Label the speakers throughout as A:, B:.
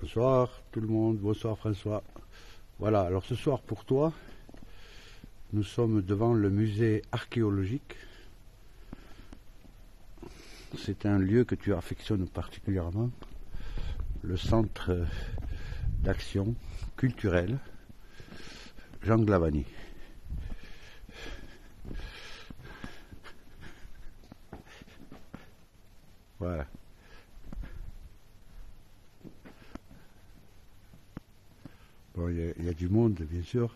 A: Bonsoir tout le monde, bonsoir François. Voilà, alors ce soir pour toi, nous sommes devant le musée archéologique. C'est un lieu que tu affectionnes particulièrement, le centre d'action culturelle Jean Glavany. Voilà. Bon, il y a du monde, bien sûr.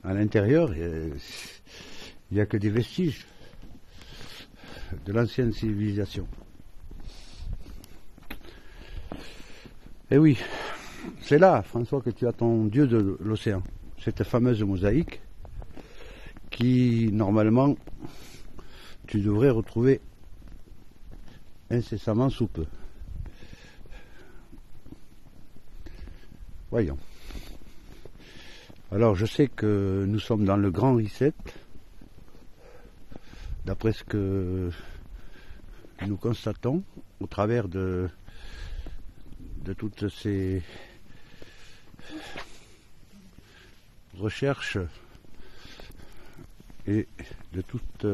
A: À l'intérieur, il n'y a que des vestiges de l'ancienne civilisation. Et oui, c'est là, François, que tu as ton dieu de l'océan, cette fameuse mosaïque qui, normalement, tu devrais retrouver incessamment sous peu. Voyons. Alors je sais que nous sommes dans le grand reset, d'après ce que nous constatons au travers de toutes ces recherches et de toute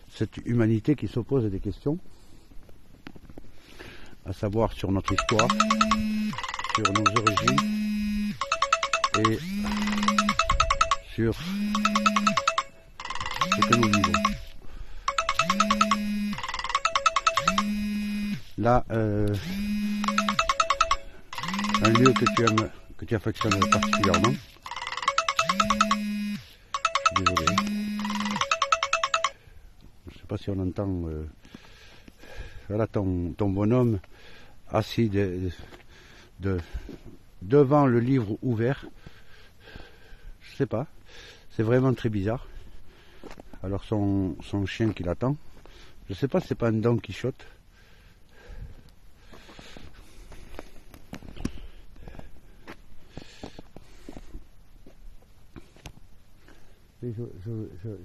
A: cette humanité qui s'oppose à des questions, à savoir sur notre histoire, sur nos origines et sur ce que nous vivons. Là, un lieu que tu aimes, que tu affectionnes particulièrement. Je suis désolé. Je ne sais pas si on entend voilà ton bonhomme assis devant le livre ouvert. Je sais pas, c'est vraiment très bizarre. Alors son chien qui l'attend, je sais pas si c'est pas un Don Quichotte.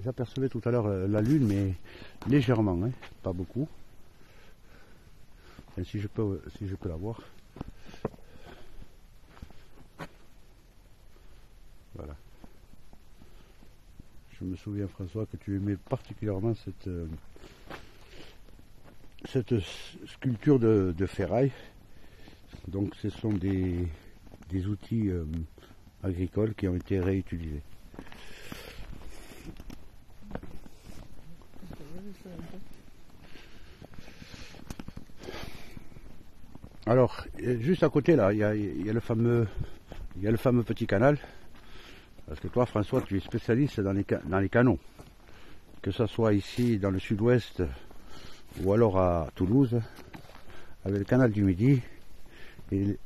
A: J'apercevais tout à l'heure la lune, mais légèrement, hein, pas beaucoup. Enfin, si je peux la voir. Voilà. Je me souviens, François, que tu aimais particulièrement cette sculpture de ferraille. Donc ce sont des outils agricoles qui ont été réutilisés. Alors, juste à côté là, il y a le fameux petit canal. Parce que toi, François, tu es spécialiste dans les canaux. Que ce soit ici dans le sud-ouest ou alors à Toulouse, avec le canal du Midi et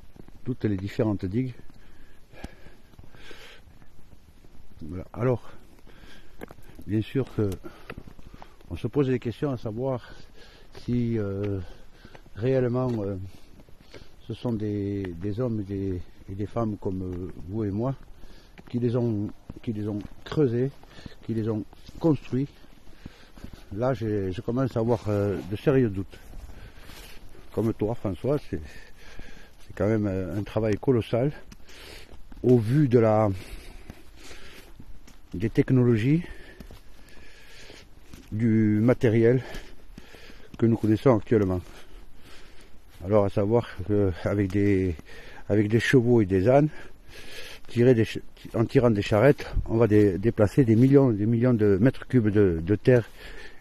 A: toutes les différentes digues. Voilà. Alors, bien sûr que on se pose des questions à savoir si réellement ce sont des hommes et des femmes comme vous et moi qui les ont creusés, qui les ont construits. Là, je commence à avoir de sérieux doutes. Comme toi, François, c'est quand même un travail colossal au vu des technologies, du matériel que nous connaissons actuellement. Alors à savoir qu'avec des chevaux et des ânes, en tirant des charrettes, on va déplacer des millions de mètres cubes de terre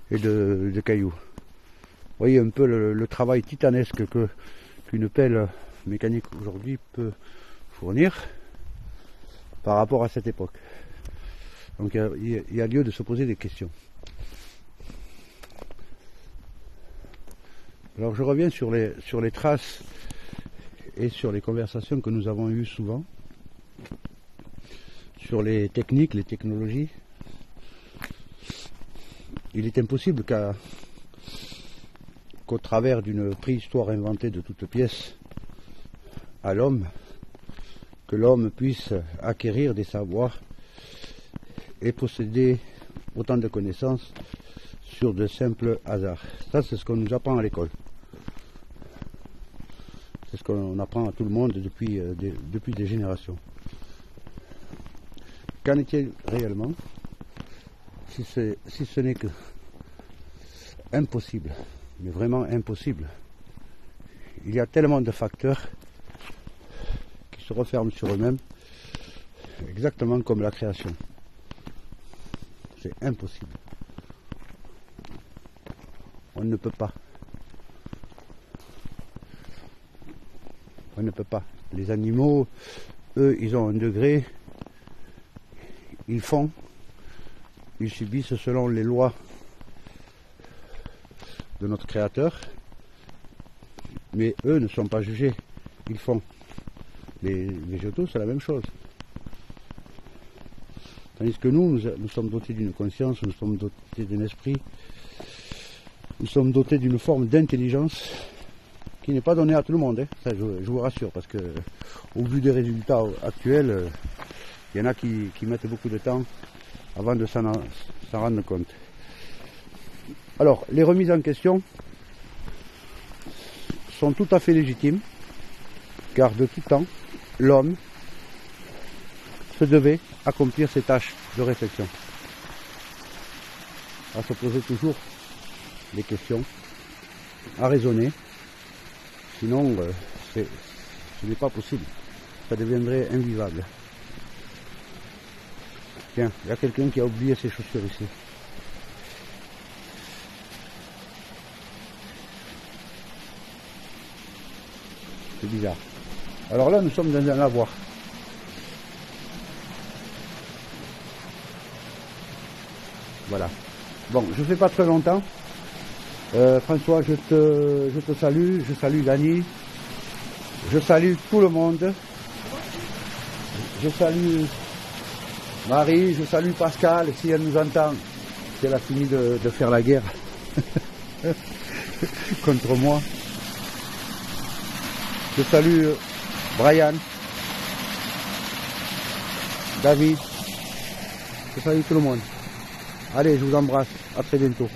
A: et de cailloux. Vous voyez un peu le travail titanesque qu'une pelle mécanique aujourd'hui peut fournir par rapport à cette époque. Donc il y a lieu de se poser des questions. Alors je reviens sur les traces et sur les conversations que nous avons eues souvent, sur les techniques, les technologies. Il est impossible qu'au travers d'une préhistoire inventée de toutes pièces à l'homme, que l'homme puisse acquérir des savoirs et posséder autant de connaissances sur de simples hasards. Ça, c'est ce qu'on nous apprend à l'école. C'est ce qu'on apprend à tout le monde depuis des générations. Qu'en est-il réellement, si ce n'est que impossible, mais vraiment impossible? Il y a tellement de facteurs qui se referment sur eux-mêmes, exactement comme la création. C'est impossible. On ne peut pas. On ne peut pas. Les animaux, eux, ils ont un degré, ils font, ils subissent selon les lois de notre Créateur, mais eux ne sont pas jugés, ils font. Les végétaux, c'est la même chose. Tandis que nous sommes dotés d'une conscience, nous sommes dotés d'un esprit, nous sommes dotés d'une forme d'intelligence qui n'est pas donnée à tout le monde. Hein. Ça, je vous rassure, parce que au vu des résultats actuels, il y en a qui mettent beaucoup de temps avant de s'en rendre compte. Alors, les remises en question sont tout à fait légitimes, car de tout temps, l'homme se devait accomplir ses tâches de réflexion, à se poser toujours des questions, à raisonner, sinon ce n'est pas possible, ça deviendrait invivable. Tiens, il y a quelqu'un qui a oublié ses chaussures ici. C'est bizarre. Alors là, nous sommes dans un lavoir. Voilà. Bon, je ne fais pas très longtemps. François, je te salue, je salue Dani, je salue tout le monde. Je salue Marie, je salue Pascal, si elle nous entend, si elle a fini de faire la guerre contre moi. Je salue Brian, David, je salue tout le monde. Allez, je vous embrasse, à très bientôt.